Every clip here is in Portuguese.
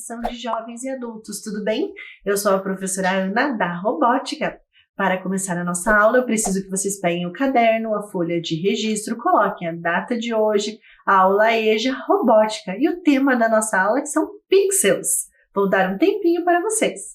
Educação de Jovens e Adultos, tudo bem? Eu sou a professora Ana da Robótica. Para começar a nossa aula, eu preciso que vocês peguem o caderno, a folha de registro, coloquem a data de hoje, a aula EJA Robótica e o tema da nossa aula que são pixels. Vou dar um tempinho para vocês.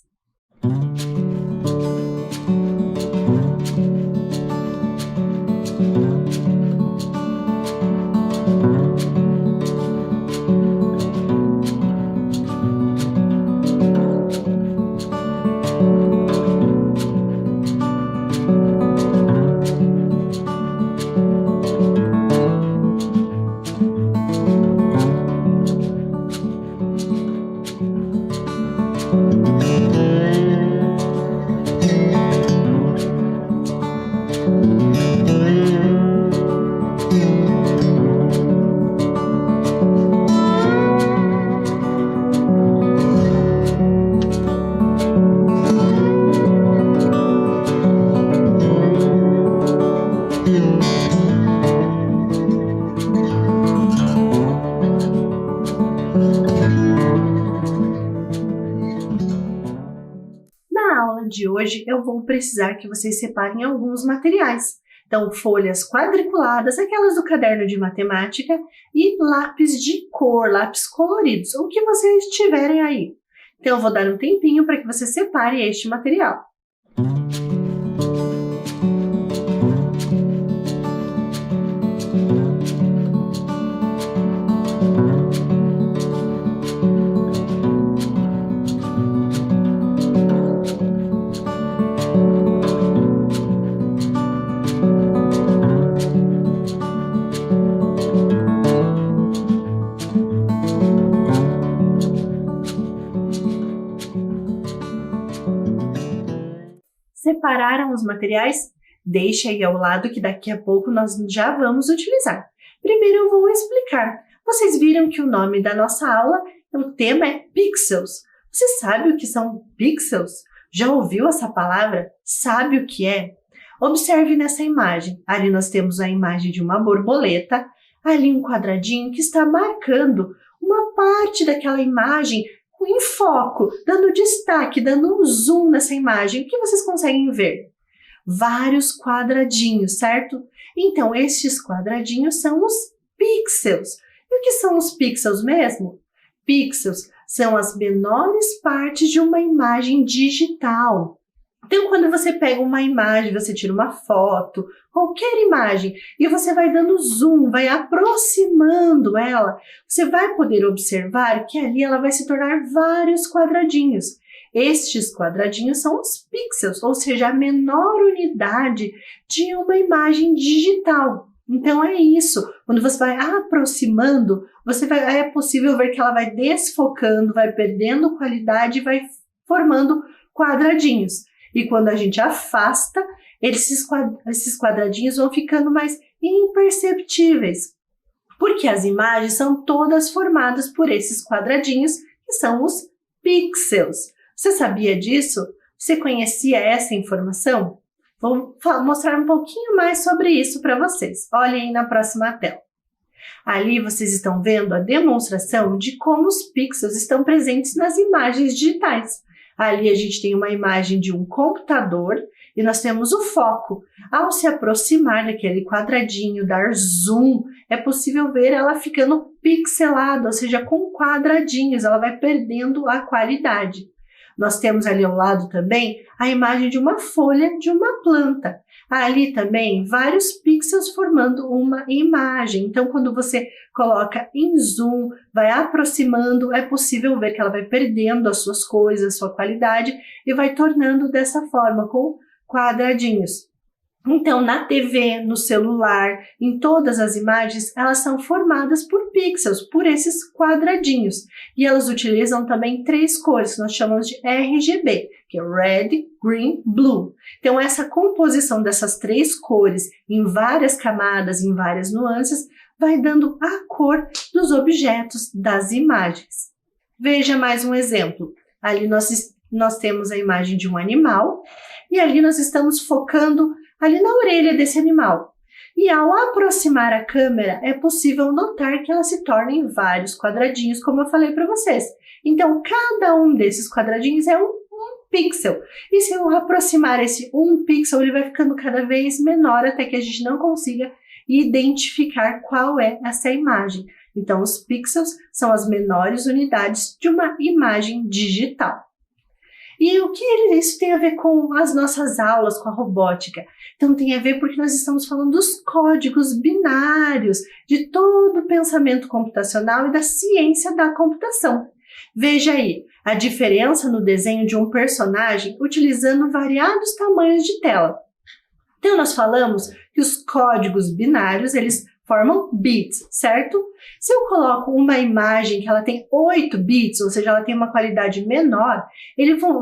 Na aula de hoje, eu vou precisar que vocês separem alguns materiais. Então, folhas quadriculadas, aquelas do caderno de matemática, e lápis de cor, lápis coloridos, o que vocês tiverem aí. Então, eu vou dar um tempinho para que você separe este material. Separaram os materiais? Deixe aí ao lado que daqui a pouco nós já vamos utilizar. Primeiro eu vou explicar. Vocês viram que o nome da nossa aula, o tema é pixels. Você sabe o que são pixels? Já ouviu essa palavra? Sabe o que é? Observe nessa imagem. Ali nós temos a imagem de uma borboleta, ali um quadradinho que está marcando uma parte daquela imagem em foco, dando destaque, dando um zoom nessa imagem. O que vocês conseguem ver? Vários quadradinhos, certo? Então, estes quadradinhos são os pixels. E o que são os pixels mesmo? Pixels são as menores partes de uma imagem digital. Então, quando você pega uma imagem, você tira uma foto, qualquer imagem, e você vai dando zoom, vai aproximando ela, você vai poder observar que ali ela vai se tornar vários quadradinhos. Estes quadradinhos são os pixels, ou seja, a menor unidade de uma imagem digital. Então, é isso. Quando você vai aproximando, é possível ver que ela vai desfocando, vai perdendo qualidade e vai formando quadradinhos. E quando a gente afasta, esses quadradinhos vão ficando mais imperceptíveis, porque as imagens são todas formadas por esses quadradinhos, que são os pixels. Você sabia disso? Você conhecia essa informação? Vou mostrar um pouquinho mais sobre isso para vocês. Olhem aí na próxima tela. Ali vocês estão vendo a demonstração de como os pixels estão presentes nas imagens digitais. Ali a gente tem uma imagem de um computador e nós temos o foco. Ao se aproximar daquele quadradinho, dar zoom, é possível ver ela ficando pixelada, ou seja, com quadradinhos, ela vai perdendo a qualidade. Nós temos ali ao lado também a imagem de uma folha de uma planta. Ali também vários pixels formando uma imagem. Então, quando você coloca em zoom, vai aproximando, é possível ver que ela vai perdendo as suas coisas, a sua qualidade e vai tornando dessa forma, com quadradinhos. Então, na TV, no celular, em todas as imagens, elas são formadas por pixels, por esses quadradinhos. E elas utilizam também 3 cores, que nós chamamos de RGB, que é Red, Green, Blue. Então, essa composição dessas 3 cores em várias camadas, em várias nuances, vai dando a cor dos objetos das imagens. Veja mais um exemplo. Ali nós temos a imagem de um animal e ali nós estamos focando ali na orelha desse animal. E ao aproximar a câmera, é possível notar que ela se torna em vários quadradinhos, como eu falei para vocês. Então, cada um desses quadradinhos é um pixel. E se eu aproximar esse 1 pixel, ele vai ficando cada vez menor até que a gente não consiga identificar qual é essa imagem. Então, os pixels são as menores unidades de uma imagem digital. E o que isso tem a ver com as nossas aulas, com a robótica? Então tem a ver porque nós estamos falando dos códigos binários, de todo o pensamento computacional e da ciência da computação. Veja aí, a diferença no desenho de um personagem utilizando variados tamanhos de tela. Então nós falamos que os códigos binários, eles formam bits, certo? Se eu coloco uma imagem que ela tem 8 bits, ou seja, ela tem uma qualidade menor,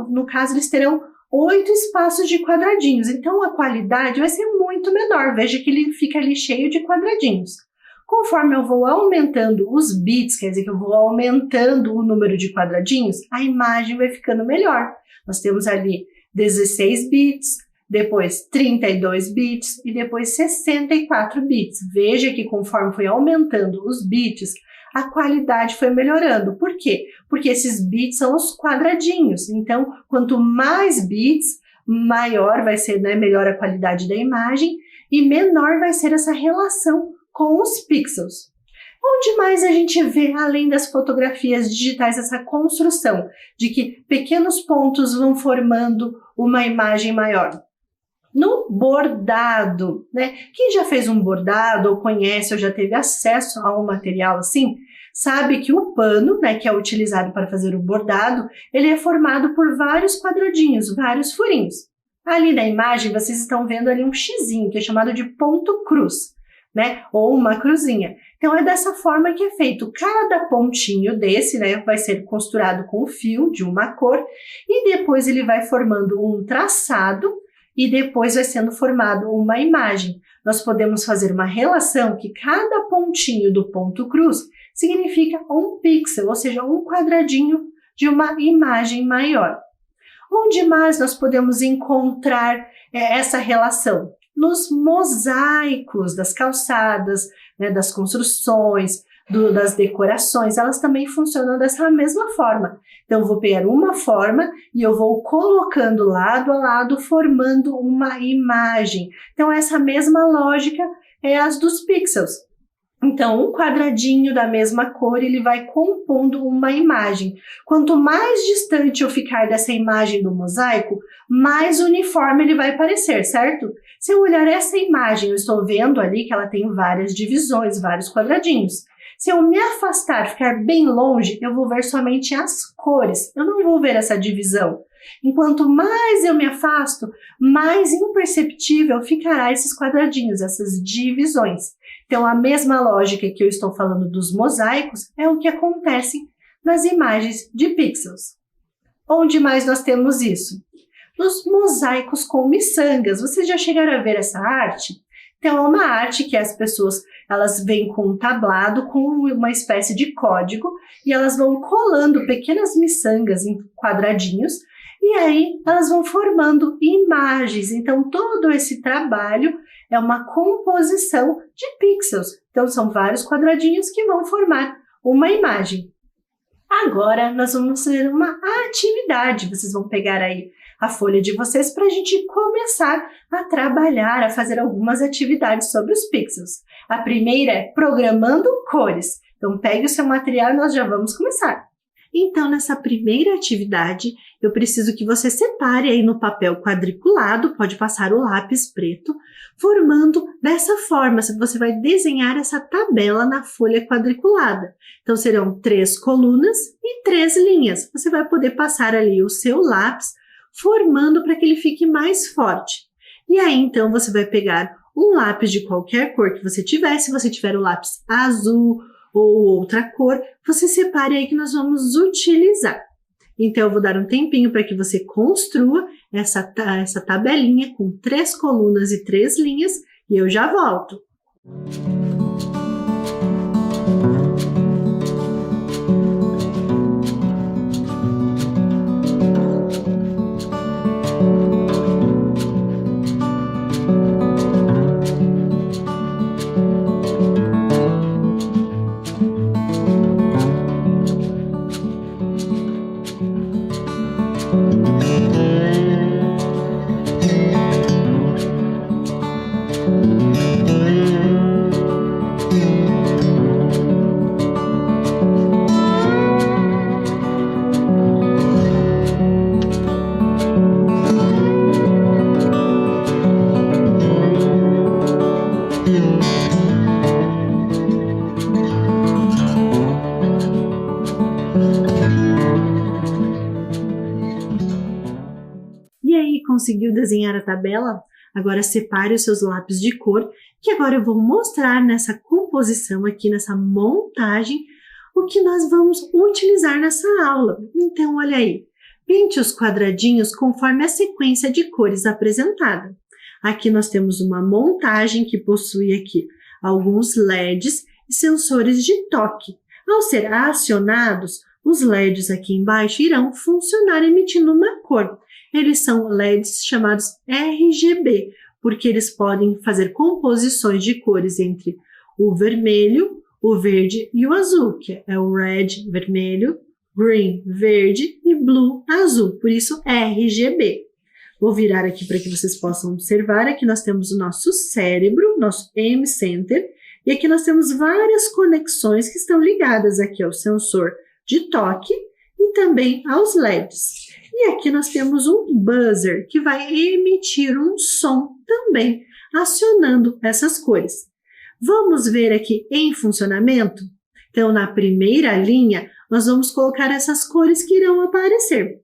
no caso eles terão 8 espaços de quadradinhos, então a qualidade vai ser muito menor, veja que ele fica ali cheio de quadradinhos. Conforme eu vou aumentando os bits, quer dizer que eu vou aumentando o número de quadradinhos, a imagem vai ficando melhor. Nós temos ali 16 bits, depois 32 bits e depois 64 bits. Veja que conforme foi aumentando os bits, a qualidade foi melhorando. Por quê? Porque esses bits são os quadradinhos. Então, quanto mais bits, maior vai ser, né, melhor a qualidade da imagem e menor vai ser essa relação com os pixels. Onde mais a gente vê, além das fotografias digitais, essa construção de que pequenos pontos vão formando uma imagem maior? No bordado, né? Quem já fez um bordado ou conhece ou já teve acesso a um material assim, sabe que o pano, né, que é utilizado para fazer o bordado, ele é formado por vários quadradinhos, vários furinhos. Ali na imagem vocês estão vendo ali um xizinho, que é chamado de ponto cruz, né? Ou uma cruzinha. Então é dessa forma que é feito. Cada pontinho desse, né, vai ser costurado com fio de uma cor e depois ele vai formando um traçado e depois vai sendo formado uma imagem. Nós podemos fazer uma relação que cada pontinho do ponto cruz significa um pixel, ou seja, um quadradinho de uma imagem maior. Onde mais nós podemos encontrar essa relação? Nos mosaicos das calçadas, né, das construções, das decorações, elas também funcionam dessa mesma forma. Então, eu vou pegar uma forma e eu vou colocando lado a lado, formando uma imagem. Então, essa mesma lógica é as dos pixels. Então, um quadradinho da mesma cor, ele vai compondo uma imagem. Quanto mais distante eu ficar dessa imagem do mosaico, mais uniforme ele vai parecer, certo? Se eu olhar essa imagem, eu estou vendo ali que ela tem várias divisões, vários quadradinhos. Se eu me afastar, ficar bem longe, eu vou ver somente as cores, eu não vou ver essa divisão. Enquanto mais eu me afasto, mais imperceptível ficará esses quadradinhos, essas divisões. Então, a mesma lógica que eu estou falando dos mosaicos é o que acontece nas imagens de pixels. Onde mais nós temos isso? Nos mosaicos com miçangas. Vocês já chegaram a ver essa arte? Então, é uma arte que as pessoas, elas vêm com um tablado, com uma espécie de código, e elas vão colando pequenas miçangas em quadradinhos, e aí elas vão formando imagens. Então, todo esse trabalho é uma composição de pixels. Então, são vários quadradinhos que vão formar uma imagem. Agora, nós vamos fazer uma atividade. Vocês vão pegar aí a folha de vocês para a gente começar a trabalhar, a fazer algumas atividades sobre os pixels. A primeira é programando cores. Então, pegue o seu material e nós já vamos começar. Então, nessa primeira atividade, eu preciso que você separe aí no papel quadriculado, pode passar o lápis preto, formando dessa forma, você vai desenhar essa tabela na folha quadriculada. Então, serão 3 colunas e 3 linhas. Você vai poder passar ali o seu lápis, formando para que ele fique mais forte. E aí, então, você vai pegar um lápis de qualquer cor que você tiver. Se você tiver o lápis azul ou outra cor, você separe aí que nós vamos utilizar. Então, eu vou dar um tempinho para que você construa essa tabelinha com 3 colunas e 3 linhas e eu já volto. E aí, conseguiu desenhar a tabela? Agora separe os seus lápis de cor, que agora eu vou mostrar nessa composição aqui, nessa montagem, o que nós vamos utilizar nessa aula. Então, olha aí, pinte os quadradinhos conforme a sequência de cores apresentada. Aqui nós temos uma montagem que possui aqui alguns LEDs e sensores de toque. Ao ser acionados, os LEDs aqui embaixo irão funcionar emitindo uma cor. Eles são LEDs chamados RGB, porque eles podem fazer composições de cores entre o vermelho, o verde e o azul, que é o red, vermelho, green, verde e blue, azul, por isso RGB. Vou virar aqui para que vocês possam observar. Aqui nós temos o nosso cérebro, nosso M-Center, e aqui nós temos várias conexões que estão ligadas aqui ao sensor de toque e também aos LEDs. E aqui nós temos um buzzer, que vai emitir um som também, acionando essas cores. Vamos ver aqui em funcionamento? Então, na primeira linha, nós vamos colocar essas cores que irão aparecer.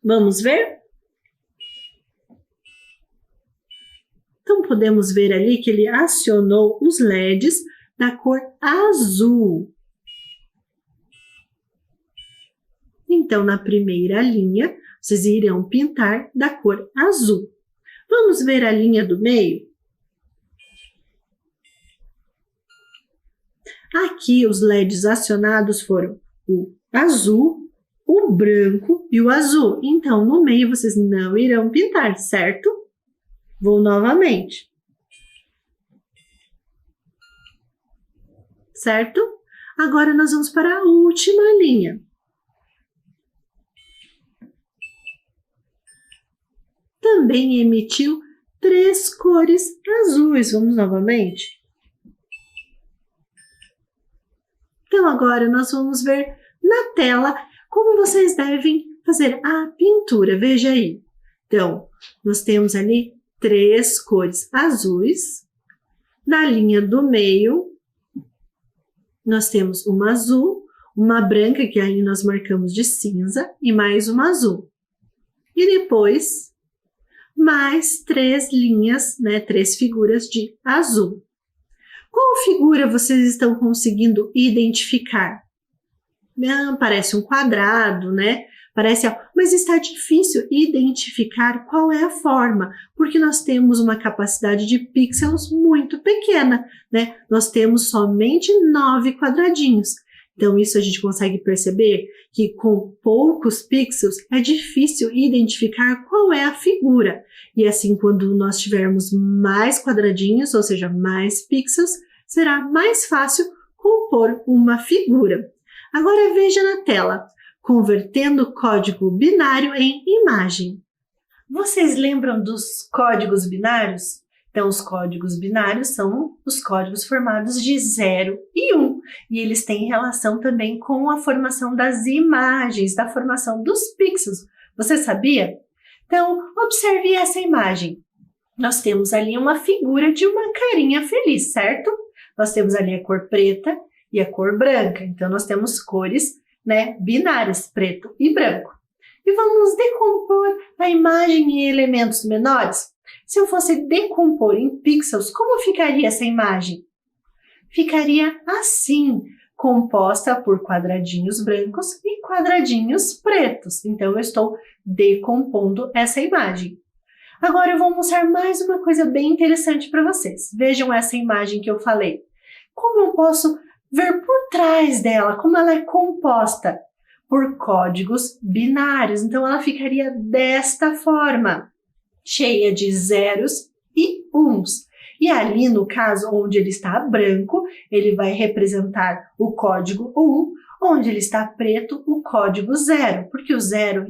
Vamos ver? Então, podemos ver ali que ele acionou os LEDs da cor azul. Então, na primeira linha, vocês irão pintar da cor azul. Vamos ver a linha do meio? Aqui, os LEDs acionados foram o azul, o branco e o azul. Então, no meio, vocês não irão pintar, certo? Vou novamente. Certo? Agora, nós vamos para a última linha. Também emitiu 3 cores azuis. Vamos novamente? Então, agora nós vamos ver na tela como vocês devem fazer a pintura. Veja aí. Então, nós temos ali 3 cores azuis. Na linha do meio, nós temos uma azul, uma branca, que aí nós marcamos de cinza, e mais uma azul. E depois, mais 3 linhas, né, 3 figuras de azul. Qual figura vocês estão conseguindo identificar? Parece um quadrado, né? Parece, mas está difícil identificar qual é a forma, porque nós temos uma capacidade de pixels muito pequena, né? Nós temos somente 9 quadradinhos. Então, isso a gente consegue perceber que com poucos pixels é difícil identificar qual é a figura. E assim, quando nós tivermos mais quadradinhos, ou seja, mais pixels, será mais fácil compor uma figura. Agora veja na tela, convertendo código binário em imagem. Vocês lembram dos códigos binários? Então, os códigos binários são os códigos formados de 0 e 1, e eles têm relação também com a formação das imagens, da formação dos pixels. Você sabia? Então, observe essa imagem. Nós temos ali uma figura de uma carinha feliz, certo? Nós temos ali a cor preta e a cor branca. Então, nós temos cores, né, binárias, preto e branco. E vamos decompor a imagem em elementos menores? Se eu fosse decompor em pixels, como ficaria essa imagem? Ficaria assim, composta por quadradinhos brancos e quadradinhos pretos. Então, eu estou decompondo essa imagem. Agora, eu vou mostrar mais uma coisa bem interessante para vocês. Vejam essa imagem que eu falei. Como eu posso ver por trás dela, como ela é composta? Por códigos binários. Então, ela ficaria desta forma, cheia de zeros e uns. E ali, no caso, onde ele está branco, ele vai representar o código 1, onde ele está preto, o código 0, porque o 0,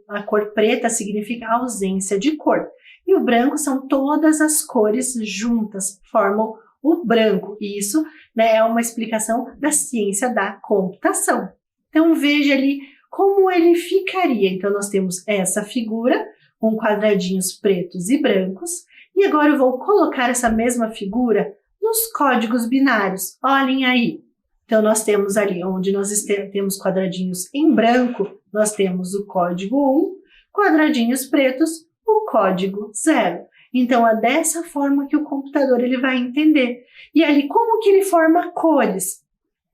a cor preta, significa ausência de cor. e o branco são todas as cores juntas, formam o branco. E isso, né, é uma explicação da ciência da computação. Então veja ali como ele ficaria. Então nós temos essa figura com quadradinhos pretos e brancos, e agora eu vou colocar essa mesma figura nos códigos binários. Olhem aí. Então nós temos ali onde nós temos quadradinhos em branco, nós temos o código 1, quadradinhos pretos, o código 0. Então é dessa forma que o computador ele vai entender. E ali como que ele forma cores?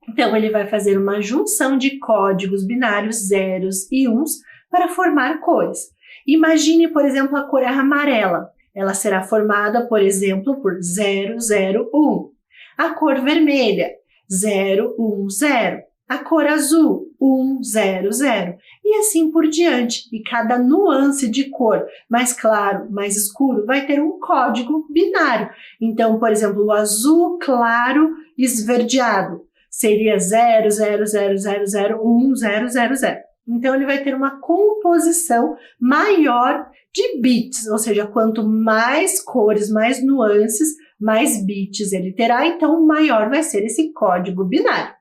Então ele vai fazer uma junção de códigos binários zeros e uns para formar cores. Imagine, por exemplo, a cor amarela. Ela será formada, por exemplo, por 0, 0, 1. A cor vermelha, 0, 1, 0. A cor azul, 1, 0, 0. E assim por diante. E cada nuance de cor, mais claro, mais escuro, vai ter um código binário. Então, por exemplo, o azul claro esverdeado seria 0, 0, 0, 0, 0, 1, 0, 0, 0. Então, ele vai ter uma composição maior de bits, ou seja, quanto mais cores, mais nuances, mais bits ele terá, então maior vai ser esse código binário.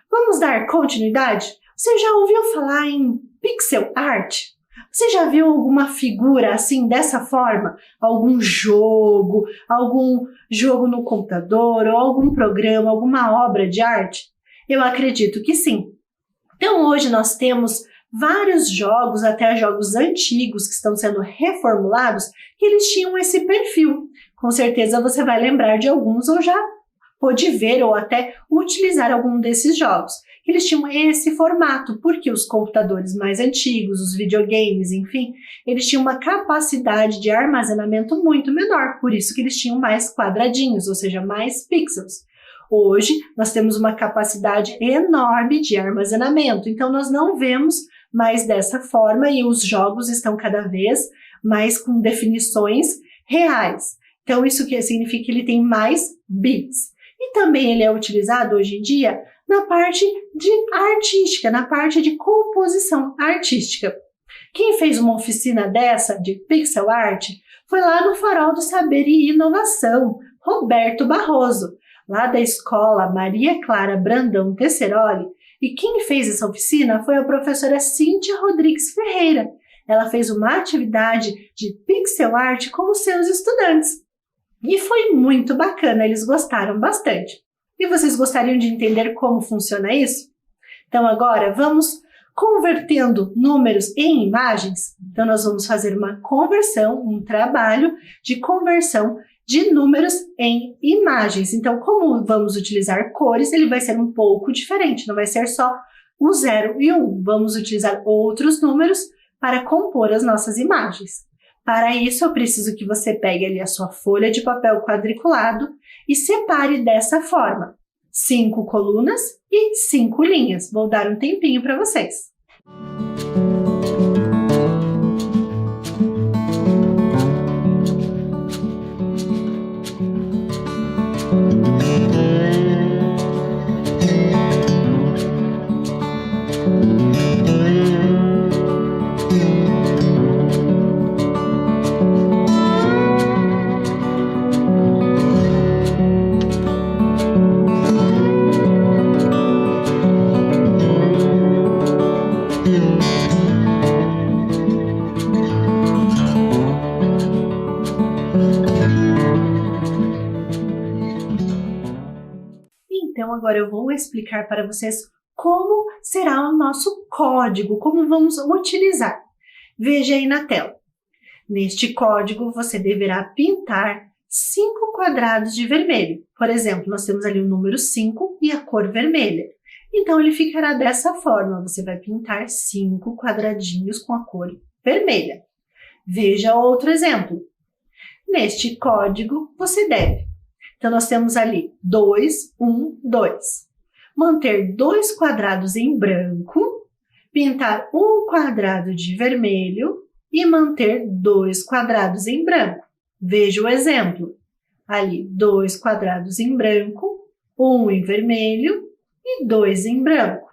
Vamos dar continuidade? Você já ouviu falar em pixel art? Você já viu alguma figura assim, dessa forma? Algum jogo no computador, ou algum programa, alguma obra de arte? Eu acredito que sim. Então hoje nós temos vários jogos, até jogos antigos que estão sendo reformulados, que eles tinham esse perfil. Com certeza você vai lembrar de alguns ou já pôde ver ou até utilizar algum desses jogos. Eles tinham esse formato, porque os computadores mais antigos, os videogames, enfim, eles tinham uma capacidade de armazenamento muito menor, por isso que eles tinham mais quadradinhos, ou seja, mais pixels. Hoje, nós temos uma capacidade enorme de armazenamento, então nós não vemos mais dessa forma e os jogos estão cada vez mais com definições reais. Então, isso que significa que ele tem mais bits. E também ele é utilizado hoje em dia na parte de artística, na parte de composição artística. Quem fez uma oficina dessa, de pixel art, foi lá no Farol do Saber e Inovação, Roberto Barroso, lá da escola Maria Clara Brandão Tesseroli. E quem fez essa oficina foi a professora Cíntia Rodrigues Ferreira. Ela fez uma atividade de pixel art com os seus estudantes. E foi muito bacana, eles gostaram bastante. E vocês gostariam de entender como funciona isso? Então agora vamos convertendo números em imagens. Então nós vamos fazer uma conversão, um trabalho de conversão de números em imagens. Então como vamos utilizar cores, ele vai ser um pouco diferente, não vai ser só o 0 e o 1. Vamos utilizar outros números para compor as nossas imagens. Para isso, eu preciso que você pegue ali a sua folha de papel quadriculado e separe dessa forma, 5 colunas e 5 linhas. Vou dar um tempinho para vocês. Então, agora eu vou explicar para vocês como será o nosso código, como vamos utilizar. Veja aí na tela. Neste código, você deverá pintar 5 quadrados de vermelho. Por exemplo, nós temos ali o número 5 e a cor vermelha. Então, ele ficará dessa forma. Você vai pintar 5 quadradinhos com a cor vermelha. Veja outro exemplo. Neste código, você deve. Então, nós temos ali 2, 1, 2. Manter 2 quadrados em branco, pintar 1 quadrado de vermelho e manter 2 quadrados em branco. Veja o exemplo. Ali, 2 quadrados em branco, 1 em vermelho e 2 em branco.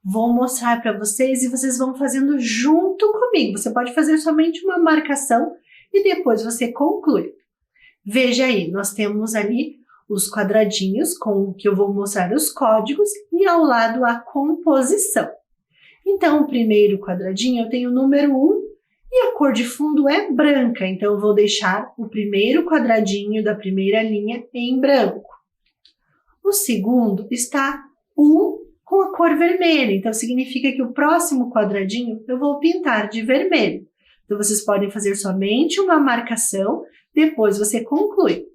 Vou mostrar para vocês e vocês vão fazendo junto comigo. Você pode fazer somente uma marcação e depois você conclui. Veja aí, nós temos ali os quadradinhos com que eu vou mostrar os códigos e ao lado a composição. Então, o primeiro quadradinho eu tenho o número 1 e a cor de fundo é branca, então eu vou deixar o primeiro quadradinho da primeira linha em branco. O segundo está 1 com a cor vermelha, então significa que o próximo quadradinho eu vou pintar de vermelho. Então, vocês podem fazer somente uma marcação, depois você conclui.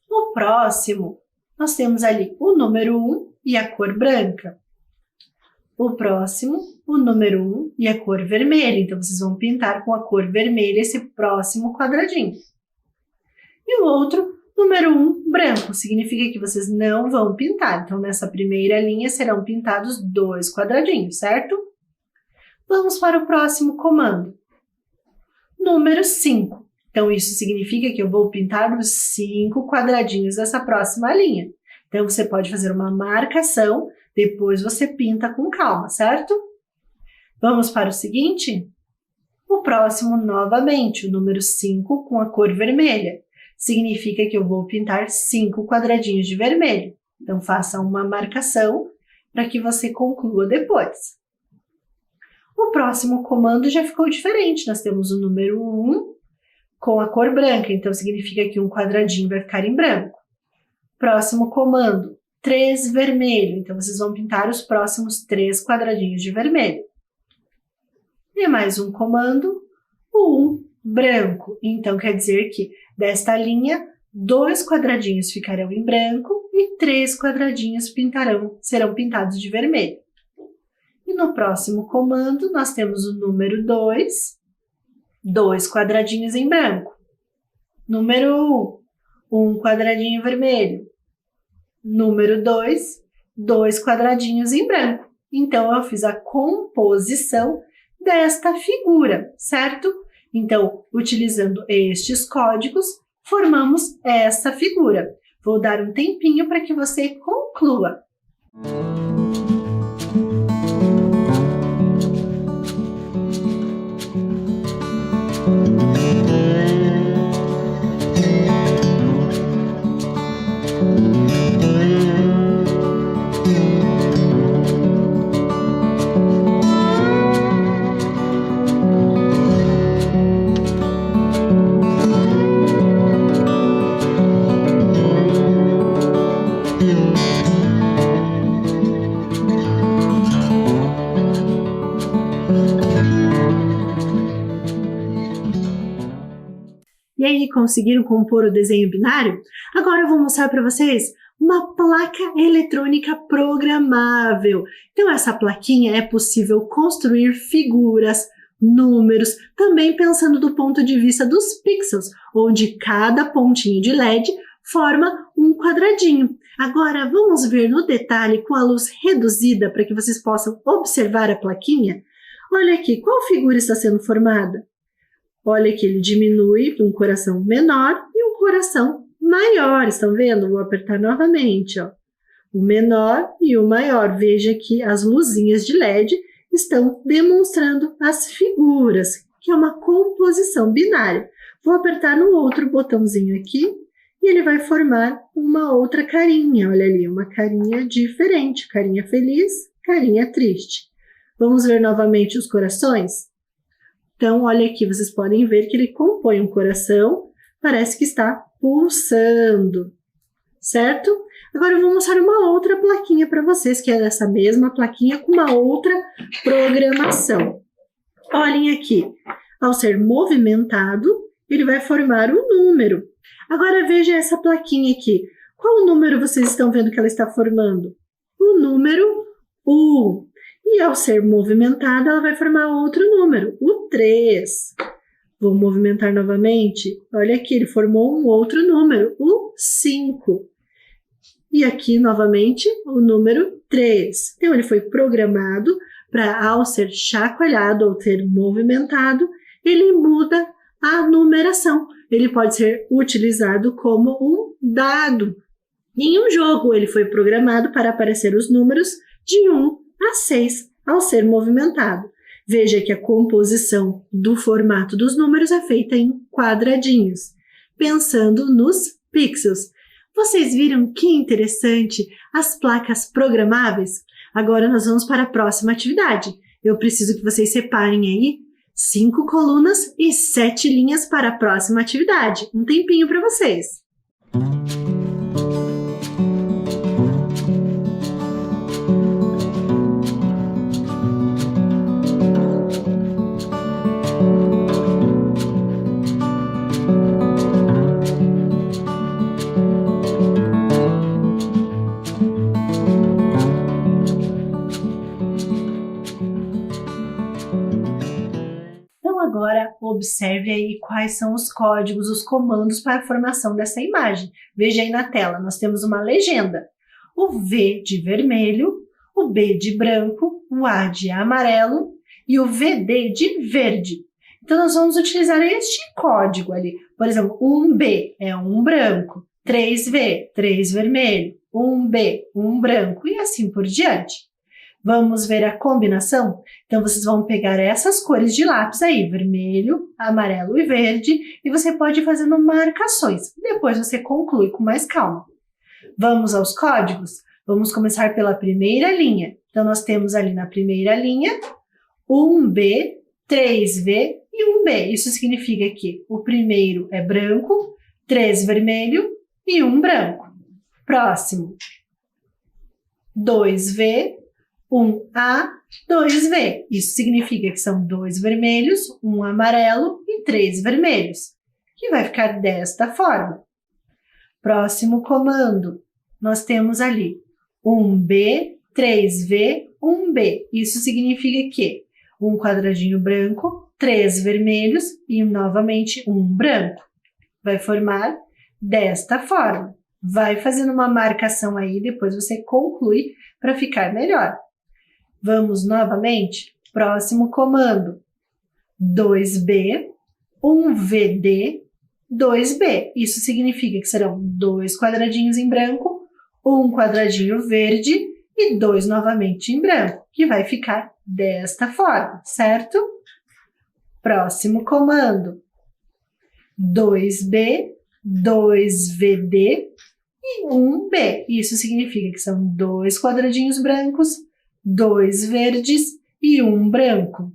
No próximo, nós temos ali o número 1 e a cor branca. O próximo, o número 1 e a cor vermelha. Então, vocês vão pintar com a cor vermelha esse próximo quadradinho. E o outro, número 1, branco. Significa que vocês não vão pintar. Então, nessa primeira linha serão pintados 2 quadradinhos, certo? Vamos para o próximo comando. Número 5. Então, isso significa que eu vou pintar os 5 quadradinhos dessa próxima linha. Então, você pode fazer uma marcação, depois você pinta com calma, certo? Vamos para o seguinte? O próximo, novamente, o número 5 com a cor vermelha. Significa que eu vou pintar 5 quadradinhos de vermelho. Então, faça uma marcação para que você conclua depois. O próximo comando já ficou diferente. Nós temos o número 1 com a cor branca, então significa que um quadradinho vai ficar em branco. Próximo comando, 3 vermelho, então vocês vão pintar os próximos 3 quadradinhos de vermelho. E mais um comando, o 1 branco, então quer dizer que desta linha, 2 quadradinhos ficarão em branco e 3 quadradinhos serão pintados de vermelho. E no próximo comando, nós temos o número 2, 2 quadradinhos em branco. Número 1, 1 quadradinho vermelho. Número 2, 2 quadradinhos em branco. Então, eu fiz a composição desta figura, certo? Então, utilizando estes códigos, formamos essa figura. Vou dar um tempinho para que você conclua. E aí, conseguiram compor o desenho binário? Agora eu vou mostrar para vocês uma placa eletrônica programável. Então, essa plaquinha é possível construir figuras, números, também pensando do ponto de vista dos pixels, onde cada pontinho de LED forma um quadradinho. Agora, vamos ver no detalhe com a luz reduzida para que vocês possam observar a plaquinha. Olha aqui, qual figura está sendo formada? Olha que ele diminui um coração menor e um coração maior. Estão vendo? Vou apertar novamente. Ó. O menor e o maior. Veja que as luzinhas de LED estão demonstrando as figuras, que é uma composição binária. Vou apertar no outro botãozinho aqui e ele vai formar uma outra carinha. Olha ali, uma carinha diferente. Carinha feliz, carinha triste. Vamos ver novamente os corações? Então, olha aqui, vocês podem ver que ele compõe um coração, parece que está pulsando, certo? Agora eu vou mostrar uma outra plaquinha para vocês, que é essa mesma plaquinha com uma outra programação. Olhem aqui, ao ser movimentado, ele vai formar um número. Agora veja essa plaquinha aqui. Qual número vocês estão vendo que ela está formando? O número 1. E ao ser movimentada, ela vai formar outro número, o 3. Vou movimentar novamente. Olha aqui, ele formou um outro número, o 5. E aqui, novamente, o número 3. Então, ele foi programado para, ao ser chacoalhado, ou ser movimentado, ele muda a numeração. Ele pode ser utilizado como um dado. Em um jogo, ele foi programado para aparecer os números de 1 a 6 ao ser movimentado. Veja que a composição do formato dos números é feita em quadradinhos, pensando nos pixels. Vocês viram que interessante as placas programáveis? Agora nós vamos para a próxima atividade. Eu preciso que vocês separem aí 5 colunas e 7 linhas para a próxima atividade. Um tempinho para vocês. Agora, observe aí quais são os códigos, os comandos para a formação dessa imagem. Veja aí na tela, nós temos uma legenda. O V de vermelho, o B de branco, o A de amarelo e o VD de verde. Então, nós vamos utilizar este código ali. Por exemplo, 1B é um branco, 3V, 3 vermelho, 1B, um branco e assim por diante. Vamos ver a combinação? Então, vocês vão pegar essas cores de lápis aí, vermelho, amarelo e verde, e você pode ir fazendo marcações. Depois você conclui com mais calma. Vamos aos códigos? Vamos começar pela primeira linha. Então, nós temos ali na primeira linha 1B, 3V e 1B. Isso significa que o primeiro é branco, 3 vermelho e 1 branco. Próximo, 2V, 1A, 2V. Isso significa que são 2 vermelhos, 1 amarelo e 3 vermelhos, que vai ficar desta forma. Próximo comando, nós temos ali 1B, 3V, 1B. Isso significa que um quadradinho branco, 3 vermelhos e novamente 1 branco. Vai formar desta forma. Vai fazendo uma marcação aí, depois você conclui para ficar melhor. Vamos novamente? Próximo comando. 2B, 1VD, 2B. Isso significa que serão 2 quadradinhos em branco, 1 quadradinho verde e 2 novamente em branco, que vai ficar desta forma, certo? Próximo comando. 2B, 2VD e 1B. Isso significa que são 2 quadradinhos brancos, 2 verdes e 1 branco.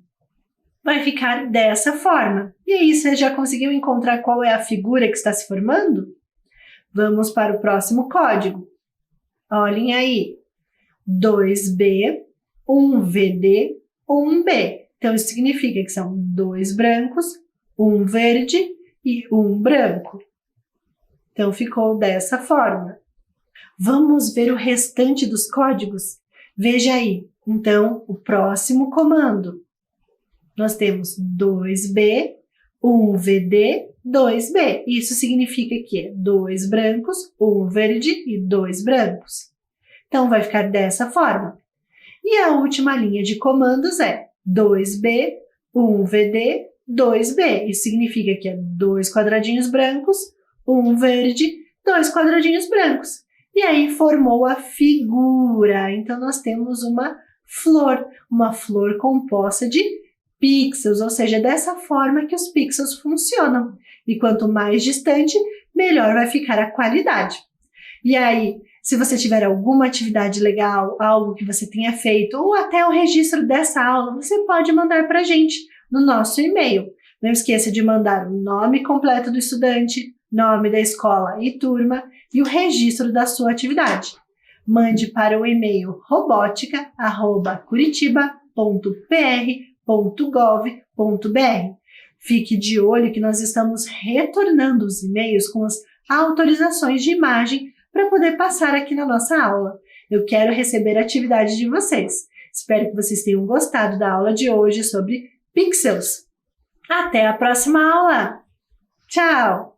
Vai ficar dessa forma. E aí, você já conseguiu encontrar qual é a figura que está se formando? Vamos para o próximo código. Olhem aí. 2B, 1VD, 1B. Então, isso significa que são 2 brancos, 1 verde e 1 branco. Então, ficou dessa forma. Vamos ver o restante dos códigos? Veja aí, então, o próximo comando. Nós temos 2B, 1VD, 2B. Isso significa que é 2 brancos, 1 verde e 2 brancos. Então, vai ficar dessa forma. E a última linha de comandos é 2B, 1VD, 2B. Isso significa que é 2 quadradinhos brancos, 1 verde, 2 quadradinhos brancos. E aí formou a figura. Então, nós temos uma flor composta de pixels, ou seja, dessa forma que os pixels funcionam. E quanto mais distante, melhor vai ficar a qualidade. E aí, se você tiver alguma atividade legal, algo que você tenha feito, ou até o registro dessa aula, você pode mandar para a gente no nosso e-mail. Não esqueça de mandar o nome completo do estudante, nome da escola e turma e o registro da sua atividade. Mande para o e-mail robotica@curitiba.pr.gov.br. Fique de olho que nós estamos retornando os e-mails com as autorizações de imagem para poder passar aqui na nossa aula. Eu quero receber a atividade de vocês. Espero que vocês tenham gostado da aula de hoje sobre pixels. Até a próxima aula! Tchau!